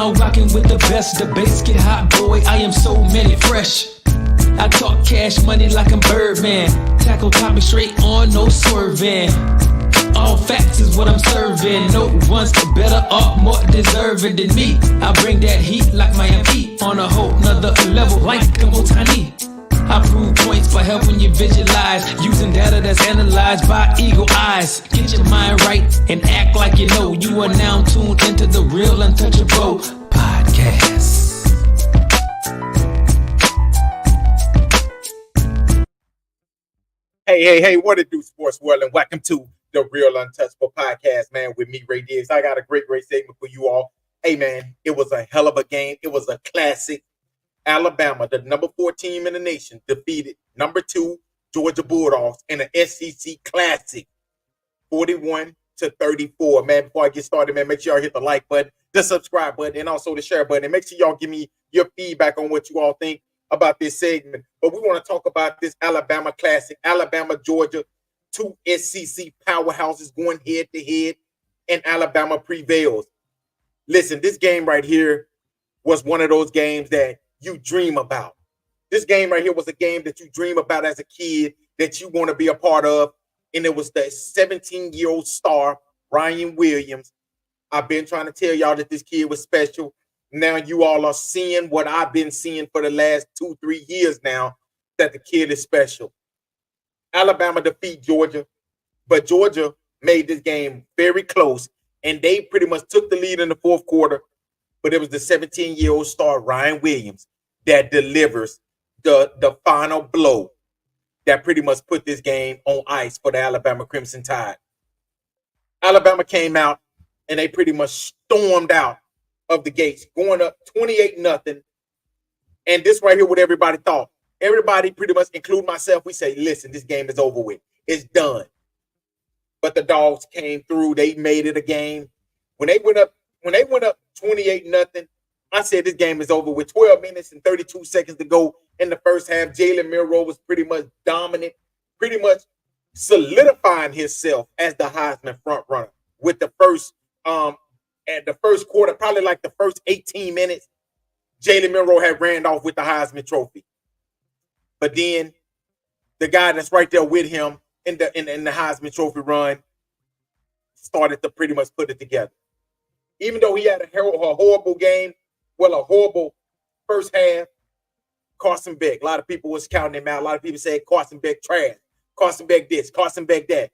now rocking with the best. The bass get hot, boy, I am so many fresh. I talk cash money like I'm Birdman. Tackle topic straight on, no swerving. All facts is what I'm serving. No one's better or more deserving than me. I bring that heat like Miami on a whole nother level like a Otani. I prove points by helping you visualize, using data that's analyzed by eagle eyes. Get your mind right and act like you know. You are now tuned into the Real Untouchable podcast. Hey, what it do, sports world, and welcome to the Real Untouchable podcast, man, with me, Ray Diggs. I got a great segment for you all. Hey, man, it was a hell of a game. It was a classic. Alabama, the number 4 team in the nation, defeated number 2 Georgia Bulldogs in an SEC Classic, 41-34. Man, before I get started, man, make sure y'all hit the like button, the subscribe button, and also the share button. And make sure y'all give me your feedback on what you all think about this segment. But we want to talk about this Alabama Classic, Alabama, Georgia, 2 SEC powerhouses going head to head, and Alabama prevails. Listen, this game right here was one of those games that you dream about. This game right here was a game that you dream about as a kid, that you want to be a part of. And it was the 17-year-old star, Ryan Williams. I've been trying to tell y'all that this kid was special. Now you all are seeing what I've been seeing for the last 2-3 years now, that the kid is special. Alabama defeat Georgia, but Georgia made this game very close, and they pretty much took the lead in the fourth quarter. But it was the 17-year-old star, Ryan Williams, that delivers the final blow that pretty much put this game on ice for the Alabama Crimson Tide. Alabama came out, and they pretty much stormed out of the gates, going up 28-0. And this right here, what everybody thought. Everybody, pretty much, including myself, we say, listen, this game is over with. It's done. But the Dogs came through. They made it a game. When they went up 28-0, I said this game is over with. 12 minutes and 32 seconds to go in the first half. Jalen Milroe was pretty much dominant, pretty much solidifying himself as the Heisman front runner with the first at the first quarter, probably like the first 18 minutes. Jalen Milroe had ran off with the Heisman Trophy. But then the guy that's right there with him in the Heisman Trophy run started to pretty much put it together. Even though he had a horrible game, a horrible first half, Carson Beck, a lot of people was counting him out. A lot of people said Carson Beck trash, Carson Beck this, Carson Beck that.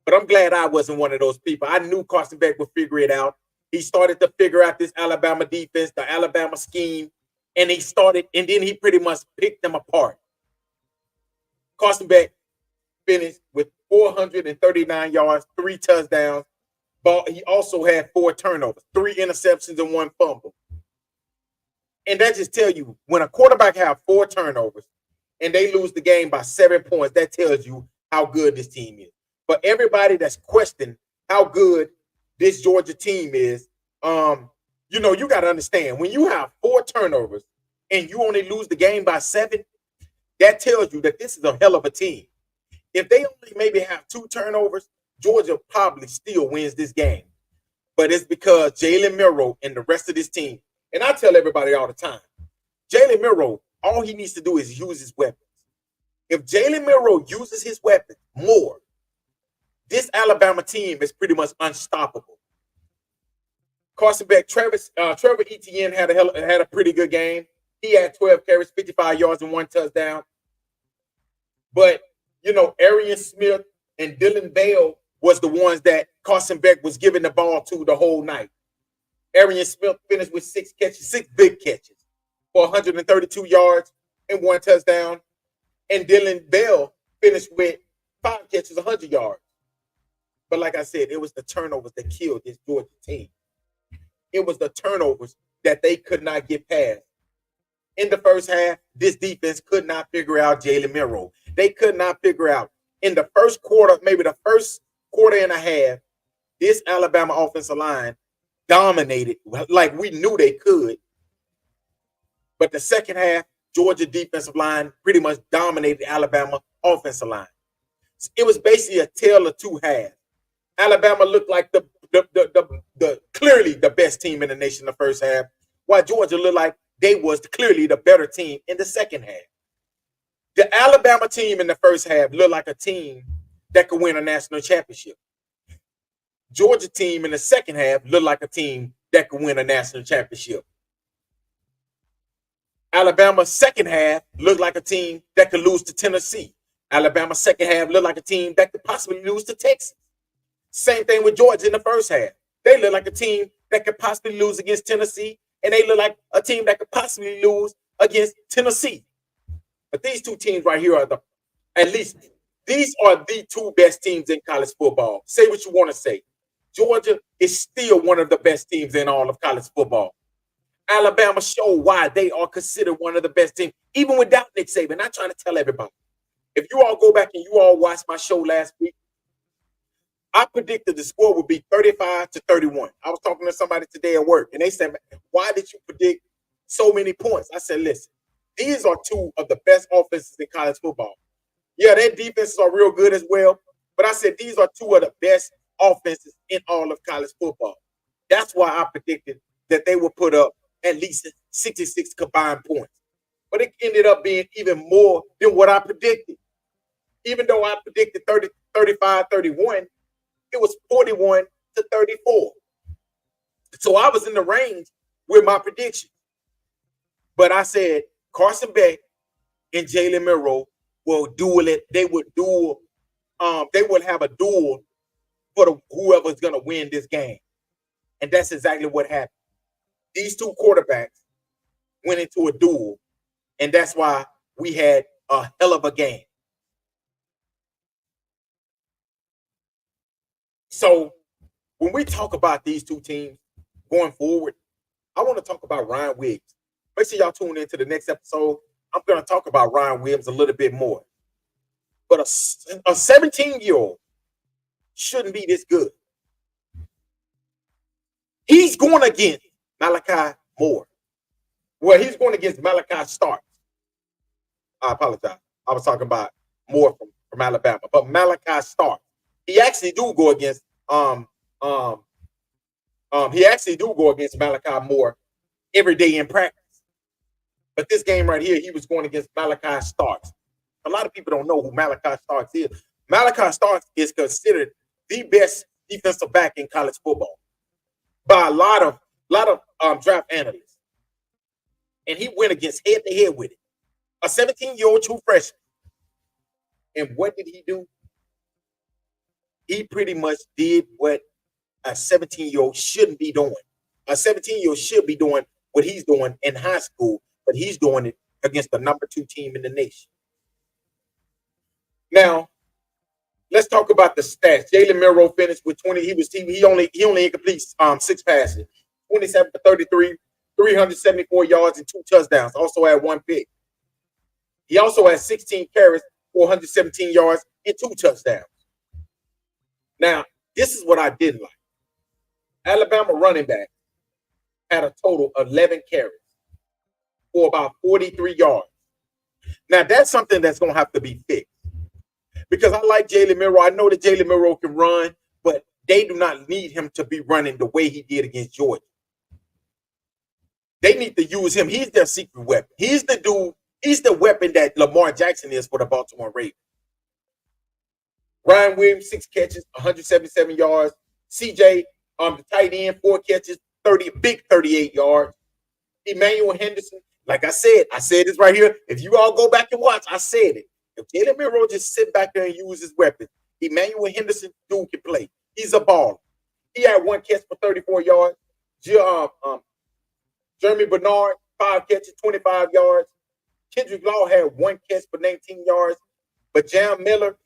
But I'm glad I wasn't one of those people. I knew Carson Beck would figure it out. He started to figure out this Alabama defense, the Alabama scheme, and then he pretty much picked them apart. Carson Beck finished with 439 yards, 3 touchdowns. But he also had 4 turnovers, 3 interceptions, and 1 fumble. And that just tells you, when a quarterback have 4 turnovers and they lose the game by 7 points, that tells you how good this team is. But everybody that's questioning how good this Georgia team is, you got to understand, when you have 4 turnovers and you only lose the game by 7, that tells you that this is a hell of a team. If they only maybe have 2 turnovers, Georgia probably still wins this game. But it's because Jalen Milroe and the rest of this team, and I tell everybody all the time, Jalen Milroe, all he needs to do is use his weapons. If Jalen Milroe uses his weapons more, this Alabama team is pretty much unstoppable. Carson Beck, Trevor Etienne had a pretty good game. He had 12 carries, 55 yards, and 1 touchdown. But, Arian Smith and Dylan Bell was the ones that Carson Beck was giving the ball to the whole night. Arian Smith finished with 6 big catches for 132 yards and 1 touchdown. And Dylan Bell finished with 5 catches, 100 yards. But like I said, it was the turnovers that killed this Georgia team. It was the turnovers that they could not get past. In the first half, this defense could not figure out Jalen Milroe. They could not figure out. In the first quarter, maybe the first quarter and a half, this Alabama offensive line dominated like we knew they could. But the second half, Georgia defensive line pretty much dominated Alabama offensive line. It was basically a tale of 2 halves. Alabama looked like the clearly the best team in the nation in the first half, while Georgia looked like they was clearly the better team in the second half. The Alabama team in the first half looked like a team that could win a national championship. Georgia team in the second half looked like a team that could win a national championship. Alabama second half looked like a team that could lose to Tennessee. Alabama second half looked like a team that could possibly lose to Texas. Same thing with Georgia in the first half. They look like a team that could possibly lose against Tennessee, and they look like a team that could possibly lose against Tennessee. But these two teams right here are these are the two best teams in college football. Say what you want to say. Georgia is still one of the best teams in all of college football. Alabama showed why they are considered one of the best teams, even without Nick Saban. Not trying to tell everybody. If you all go back and you all watched my show last week, I predicted the score would be 35-31. I was talking to somebody today at work, and they said, why did you predict so many points? I said, listen, these are two of the best offenses in college football. Yeah, their defenses are real good as well, but I said these are two of the best offenses in all of college football. That's why I predicted that they would put up at least 66 combined points. But it ended up being even more than what I predicted. Even though I predicted 35-31, it was 41-34. So I was in the range with my prediction. But I said Carson Beck and Jalen Milroe will duel it. They would have a duel for whoever's going to win this game. And that's exactly what happened. These two quarterbacks went into a duel, and that's why we had a hell of a game. So when we talk about these two teams going forward, I want to talk about Ryan Williams. Make sure y'all tune into the next episode. I'm going to talk about Ryan Williams a little bit more. But a 17-year-old shouldn't be this good. He's going against Malachi Moore. Well, he's going against Malachi Starks. I apologize. I was talking about Moore from Alabama, but Malachi Starks. He actually do go against Malachi Moore every day in practice. But this game right here, he was going against Malachi Starks. A lot of people don't know who Malachi Starks is. Malachi Starks is considered the best defensive back in college football by a lot of draft analysts. And he went against head-to-head with it. A 17-year-old true freshman. And what did he do? He pretty much did what a 17-year-old shouldn't be doing. A 17-year-old should be doing what he's doing in high school, but he's doing it against the number 2 team in the nation. Now, let's talk about the stats. Jalen Milroe finished with 20. He only incompletes 6 passes, 27 for 33, 374 yards and 2 touchdowns. Also had 1 pick. He also had 16 carries, 417 yards and 2 touchdowns. Now, this is what I didn't like. Alabama running back had a total of 11 carries for about 43 yards. Now, that's something that's going to have to be fixed. Because I like Jalen Milroe. I know that Jalen Milroe can run, but they do not need him to be running the way he did against Georgia. They need to use him. He's their secret weapon. He's the dude. He's the weapon that Lamar Jackson is for the Baltimore Ravens. Ryan Williams, 6 catches, 177 yards. CJ, the tight end, 4 catches, 38 yards. Emmanuel Henderson, like I said this right here. If you all go back and watch, I said it. If Jalen Milroe just sit back there and use his weapons, Emmanuel Henderson, dude can play. He's a baller. He had 1 catch for 34 yards. Jeremy Bernard, 5 catches, 25 yards. Kendrick Law had 1 catch for 19 yards. But Jam Miller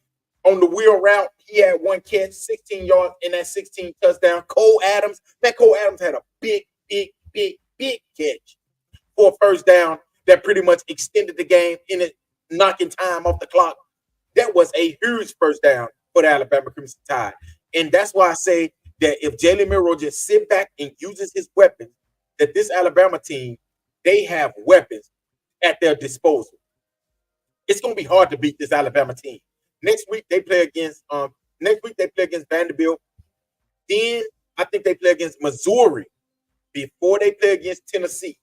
on the wheel route, he had 1 catch, 16 yards, and that 16 touchdown. Cole Adams had a big catch for a first down that pretty much extended the game in it, knocking time off the clock. That was a huge first down for the Alabama Crimson Tide. And that's why I say that if Jalen Milroe just sit back and uses his weapons, that this Alabama team, they have weapons at their disposal. It's going to be hard to beat this Alabama team. Next week they play against Vanderbilt. Then I think they play against Missouri before they play against Tennessee.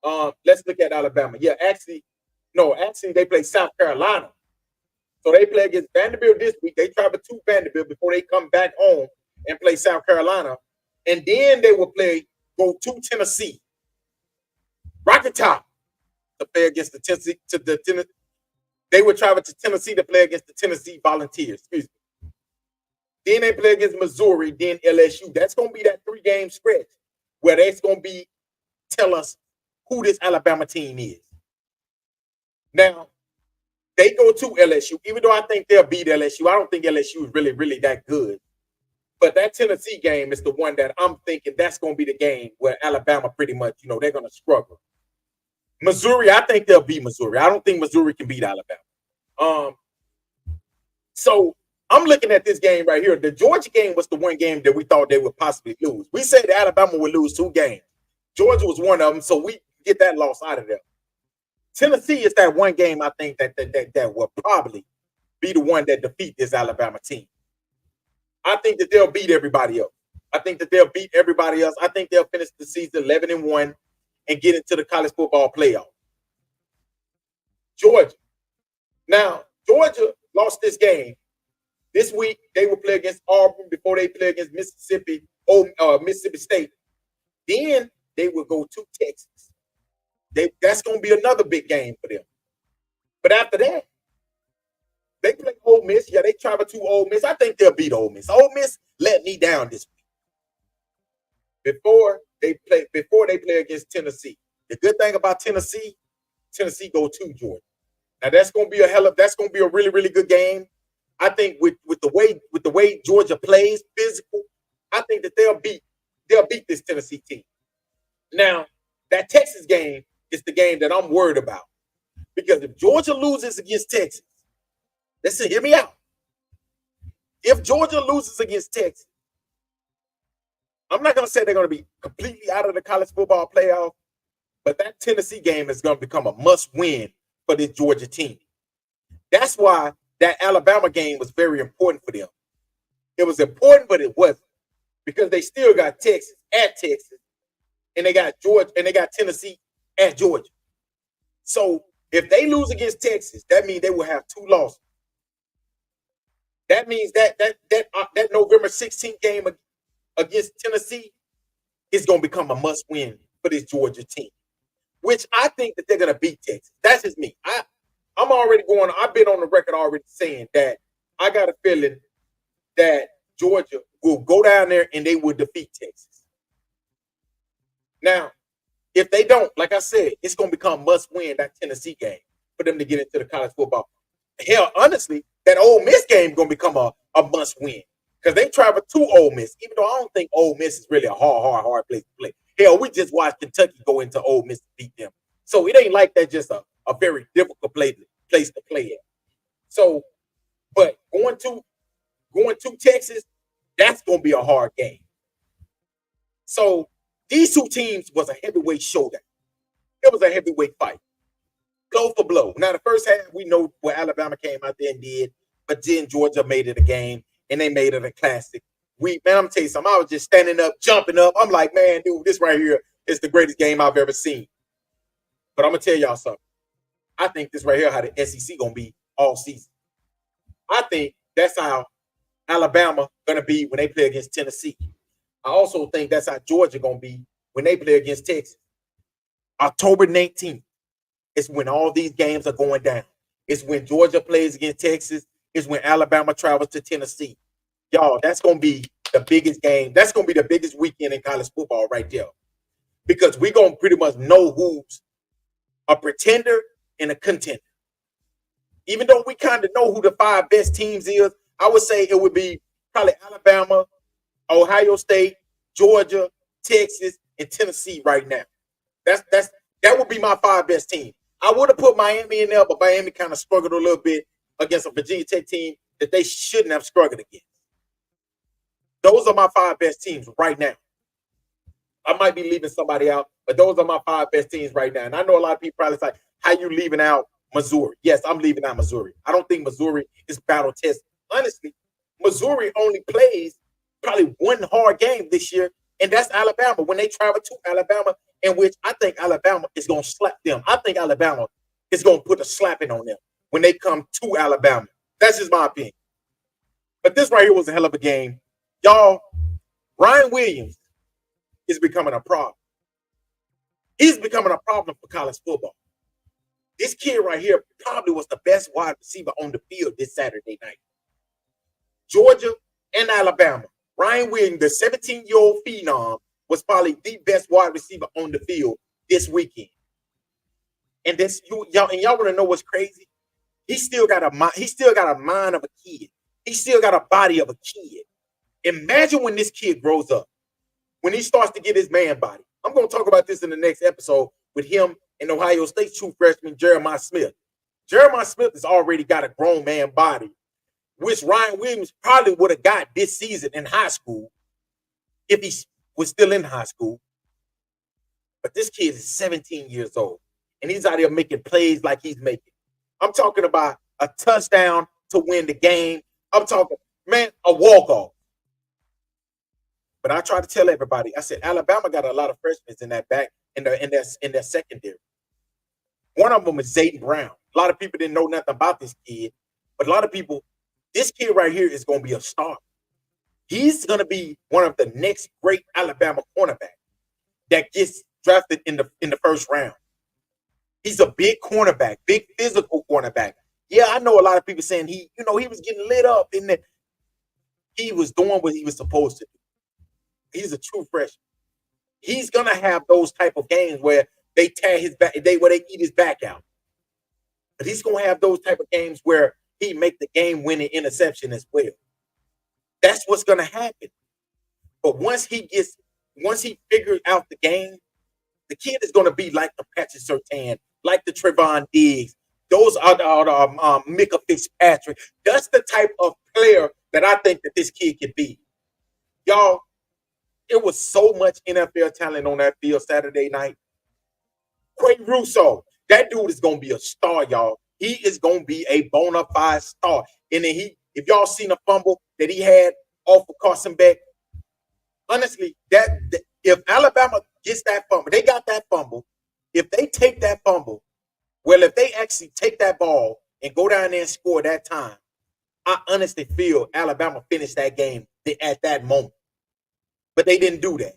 Let's look at Alabama. Yeah, actually they play South Carolina. So they play against Vanderbilt this week. They travel to Vanderbilt before they come back home and play South Carolina. And then they will go to Tennessee. Rocket Top to play against the Tennessee. They would travel to Tennessee to play against the Tennessee Volunteers. Excuse me. Then they play against Missouri, then LSU. That's going to be that 3-game stretch where that's going to tell us who this Alabama team is. Now, they go to LSU, even though I think they'll beat LSU. I don't think LSU is really, really that good. But that Tennessee game is the one that I'm thinking that's going to be the game where Alabama pretty much, they're going to struggle. Missouri, I think they'll beat Missouri. I don't think Missouri can beat Alabama. So I'm looking at this game right here. The Georgia game was the one game that we thought they would possibly lose. We said that Alabama would lose 2 games. Georgia was one of them, so we get that loss out of there. Tennessee is that one game I think that will probably be the one that defeat this Alabama team. I think that they'll beat everybody else. I think they'll finish the season 11-1 and get into the college football playoff. Georgia. Now, Georgia lost this game. This week, they will play against Auburn before they play against Mississippi State. Then they will go to Texas. That's going to be another big game for them. But after that, they play Ole Miss. Yeah, they travel to Ole Miss. I think they'll beat Ole Miss. Ole Miss let me down this week. Before they play against Tennessee. The good thing about Tennessee go to Georgia. Now that's going to be a really, really good game. I think with the way Georgia plays, physical, I think that they'll beat this Tennessee team. Now, that Texas game is the game that I'm worried about. Because if Georgia loses against Texas, listen, hear me out. If Georgia loses against Texas, I'm not going to say they're going to be completely out of the college football playoff, but that Tennessee game is going to become a must-win for this Georgia team. That's why that Alabama game was very important for them. It was important, but it wasn't. Because they still got Texas at Texas, and they got Georgia, and they got Tennessee at Georgia. So if they lose against Texas, that means they will have 2 losses. That means that November 16th game against Tennessee is going to become a must-win for this Georgia team, which I think that they're going to beat Texas. That's just me. I'm already going. I've been on the record already saying that I got a feeling that Georgia will go down there and they will defeat Texas. Now, if they don't, like I said, it's going to become must-win, that Tennessee game, for them to get into the college football. Hell, honestly, that Ole Miss game is going to become a must-win because they travel to Ole Miss, even though I don't think Ole Miss is really a hard place to play. Hell, we just watched Kentucky go into Ole Miss to beat them. So it ain't like that just a very difficult place to play at. So, but going to Texas, that's going to be a hard game. So these 2 teams was a heavyweight showdown. It was a heavyweight fight. Blow for blow. Now, the first half, we know what Alabama came out there and did, but then Georgia made it a game, and they made it a classic. Man, I'm going to tell you something. I was just standing up, jumping up. I'm like, man, dude, this right here is the greatest game I've ever seen. But I'm going to tell y'all something. I think this right here how the SEC going to be all season. I think that's how Alabama going to be when they play against Tennessee. I also think that's how Georgia going to be when they play against Texas. October 19th is when all these games are going down. It's when Georgia plays against Texas. It's when Alabama travels to Tennessee. Y'all, that's going to be the biggest game. That's going to be the biggest weekend in college football right there. Because we're going to pretty much know who's a pretender and a contender. Even though we kind of know who the 5 best teams is, I would say it would be probably Alabama, Ohio State, Georgia, Texas, and Tennessee right now. That would be my 5 best teams. I would have put Miami in there, but Miami kind of struggled a little bit against a Virginia Tech team that they shouldn't have struggled against. Those are my 5 best teams right now. I might be leaving somebody out, but those are my 5 best teams right now. And I know a lot of people probably say, how you leaving out Missouri? Yes, I'm leaving out Missouri. I don't think Missouri is battle tested. Honestly, Missouri only plays probably one hard game this year, and that's Alabama when they travel to Alabama, in which I think Alabama is going to slap them. I think Alabama is going to put a slapping on them when they come to Alabama. That's just my opinion. But this right here was a hell of a game. Y'all, Ryan Williams is becoming a problem. He's becoming a problem for college football. This kid right here probably was the best wide receiver on the field this Saturday night. Georgia and Alabama. Ryan Williams, the 17-year-old phenom, was probably the best wide receiver on the field this weekend. And this, y'all want to know what's crazy? He still got a mind of a kid. He still got a body of a kid. Imagine when this kid grows up, when he starts to get his man body. I'm going to talk about this in the next episode with him and Ohio State true freshman Jeremiah Smith. Jeremiah Smith has already got a grown man body, which Ryan Williams probably would have got this season in high school if he was still in high school. But this kid is 17 years old, and he's out there making plays like he's making. I'm talking about a touchdown to win the game. I'm talking, man, a walk-off. But I try to tell everybody, I said, Alabama got a lot of freshmen in that back, in their secondary. One of them is Zayden Brown. A lot of people didn't know nothing about this kid, but a lot of people, this kid right here is going to be a star. He's going to be one of the next great Alabama cornerback that gets drafted in the first round. He's a big cornerback, big physical cornerback. Yeah, I know a lot of people saying he was getting lit up in that he was doing what he was supposed to do. He's a true freshman. He's gonna have those type of games where they tear his back, where they eat his back out. But he's gonna have those type of games where he make the game-winning interception as well. That's what's gonna happen. But once he figures out the game, the kid is gonna be like the Patrick Surtain, like the Trevon Diggs. Those are the Micah Fitzpatrick. That's the type of player that I think that this kid can be. Y'all, it was so much NFL talent on that field Saturday night. Quay Russo, that dude is going to be a star, y'all. He is going to be a bona fide star. And then if y'all seen a fumble that he had off of Carson Beck, honestly, if Alabama gets that fumble, they got that fumble. If they take that fumble, well, if they actually take that ball and go down there and score that time, I honestly feel Alabama finished that game at that moment. But they didn't do that.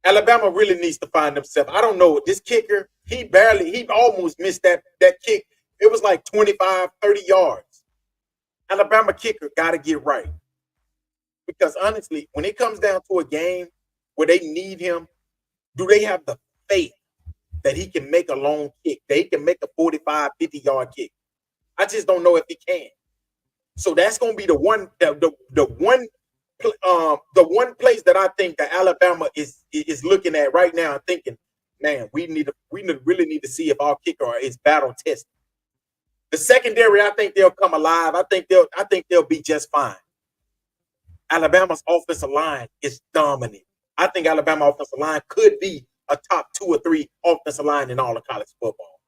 Alabama really needs to find themselves. I don't know. This kicker, he almost missed that kick. It was like 25, 30 yards. Alabama kicker got to get right. Because honestly, when it comes down to a game where they need him, do they have the faith that he can make a long kick, that he can make a 45, 50-yard kick? I just don't know if he can. So that's going to be the one place that I think that Alabama is looking at right now and thinking, man, we really need to see if our kicker is battle tested. The secondary, I think they'll come alive. I think they'll be just fine. Alabama's offensive line is dominant. I think Alabama offensive line could be a top 2 or 3 offensive line in all of college football.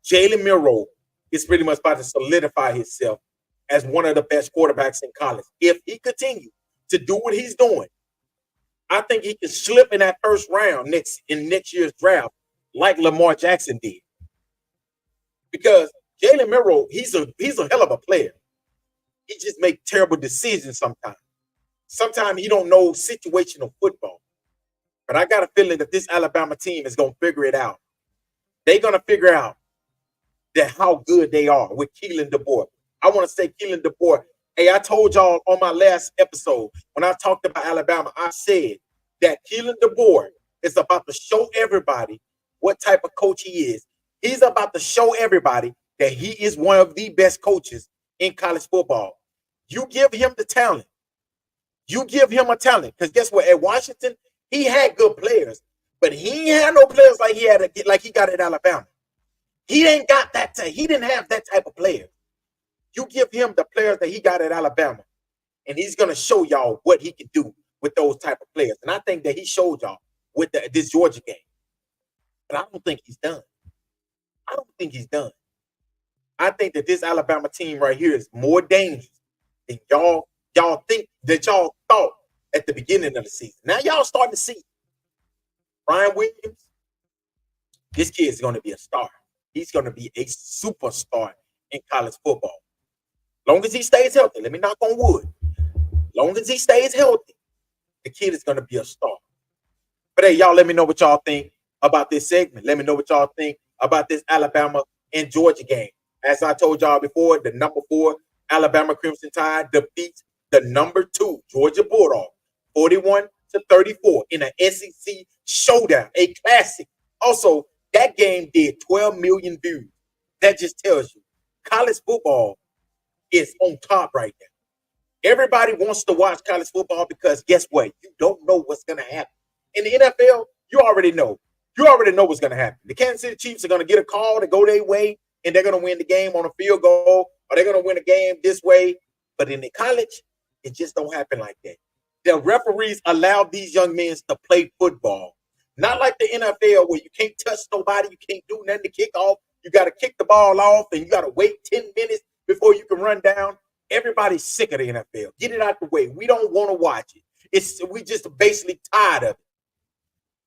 Jalen Milroe is pretty much about to solidify himself as one of the best quarterbacks in college. If he continues to do what he's doing, I think he can slip in that first round in next year's draft like Lamar Jackson did. Because Jalen Milroe, he's a hell of a player. He just makes terrible decisions sometimes. Sometimes he don't know situational football. But I got a feeling that this Alabama team is going to figure it out. They're going to figure out how good they are with Keelan DeBoer. I want to say Keelan DeBoer. Hey, I told y'all on my last episode when I talked about Alabama, I said that Keelan DeBoer is about to show everybody what type of coach he is. He's about to show everybody that he is one of the best coaches in college football. You give him the talent. You give him a talent. Because guess what? At Washington, he had good players, but he ain't had no players like he got at Alabama. He ain't got that. He didn't have that type of player. You give him the players that he got at Alabama, and he's going to show y'all what he can do with those type of players. And I think that he showed y'all with this Georgia game. But I don't think he's done. I think that this Alabama team right here is more dangerous than y'all y'all think that y'all thought at the beginning of the season. Now y'all starting to see Ryan Williams. This kid is going to be a star. He's going to be a superstar in college football. Long as he stays healthy, let me knock on wood. Long as he stays healthy, the kid is going to be a star. But hey, y'all, let me know what y'all think about this segment. Let me know what y'all think about this Alabama and Georgia game. As I told y'all before, the number 4 Alabama Crimson Tide defeats the number 2 Georgia Bulldogs 41-34 in an SEC showdown, a classic. Also, that game did 12 million views. That just tells you college football is on top right now. Everybody wants to watch college football because guess what? You don't know what's going to happen. In the NFL, you already know. You already know what's going to happen. The Kansas City Chiefs are going to get a call to go their way, and they're going to win the game on a field goal, or they're going to win a game this way. But in the college, it just don't happen like that. The referees allow these young men to play football. Not like the NFL where you can't touch nobody, you can't do nothing to kick off. You got to kick the ball off, and you got to wait 10 minutes before you can run down. Everybody's sick of the NFL. Get it out the way. We don't want to watch it. We just basically tired of it.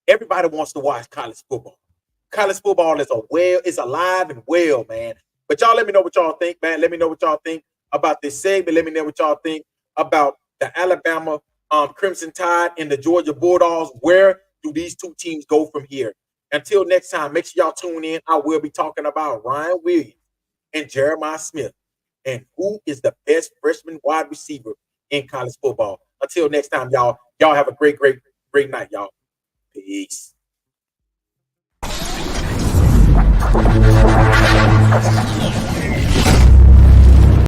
Everybody wants to watch college football. College football is alive and well, man. But y'all let me know what y'all think, man. Let me know what y'all think about this segment. Let me know what y'all think about the Alabama Crimson Tide and the Georgia Bulldogs. Where do these two teams go from here? Until next time, make sure y'all tune in. I will be talking about Ryan Williams and Jeremiah Smith and who is the best freshman wide receiver in college football. Until next time, y'all have a great night, y'all. Peace.